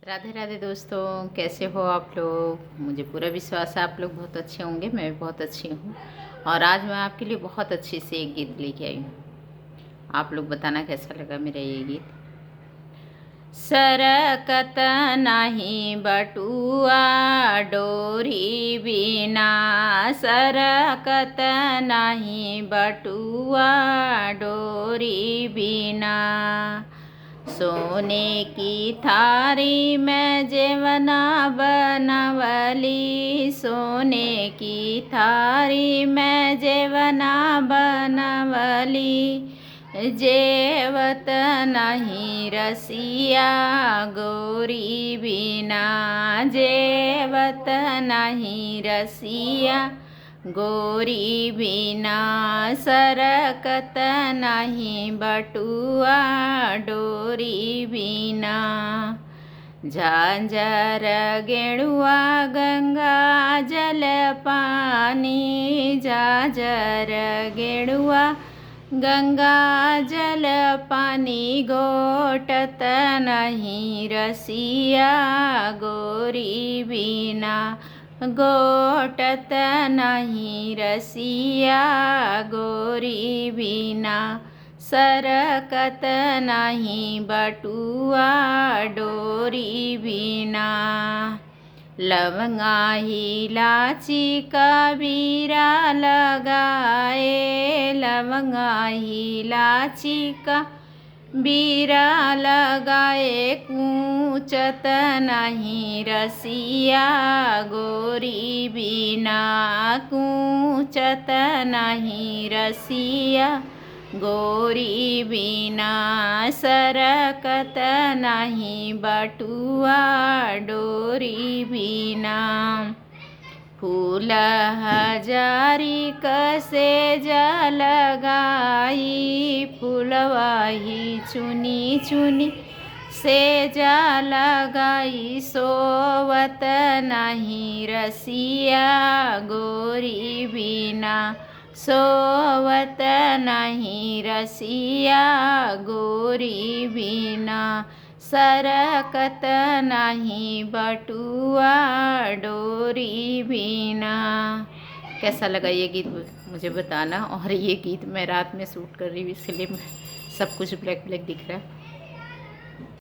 राधे राधे दोस्तों, कैसे हो आप लोग। मुझे पूरा विश्वास है आप लोग बहुत अच्छे होंगे। मैं भी बहुत अच्छी हूँ और आज मैं आपके लिए बहुत अच्छी से एक गीत लेके आई हूँ। आप लोग बताना कैसा लगा मेरा ये गीत। सरकत नहीं बटुआ डोरी बिना, सरकत नहीं बटुआ डोरी बिना। सोने की थारी में जेवना बनवली, सोने की थारी में जेवना बनवली। जेवत नहीं रसिया गोरी बिना, जेवत नहीं रसिया गोरी बिना। सरकत नहीं बटुआ डोरी बिना। झांझर गेड़ुआ गंगा जल पानी, झांझर गेड़ुआ गंगा जल पानी। घोटत नहीं रसिया गोरी बिना, घोटत नहीं रसिया गोरी बिना। सरकत नहीं बटुआ डोरी बिना। लवंगा इलाची कबीरा लगाए, लवंगा इलाची का बीरा लगाए। कूचत नहीं रसिया गोरी बिना, कूचत नहीं रसिया गोरी बिना। सरकत नहीं बटुआ डोरी बिना। फूल हजारी कसे जलगाई, फूलवाही चुनी चुनी से जलगाई। सोवत नहीं रसिया गोरी बिना, सोवत नहीं रसिया गोरी बिना। सरकत नहीं बटुआ डोरी बिना। कैसा लगा ये गीत मुझे बताना। और ये गीत मैं रात में शूट कर रही हूँ, इसलिए सब कुछ ब्लैक ब्लैक दिख रहा है।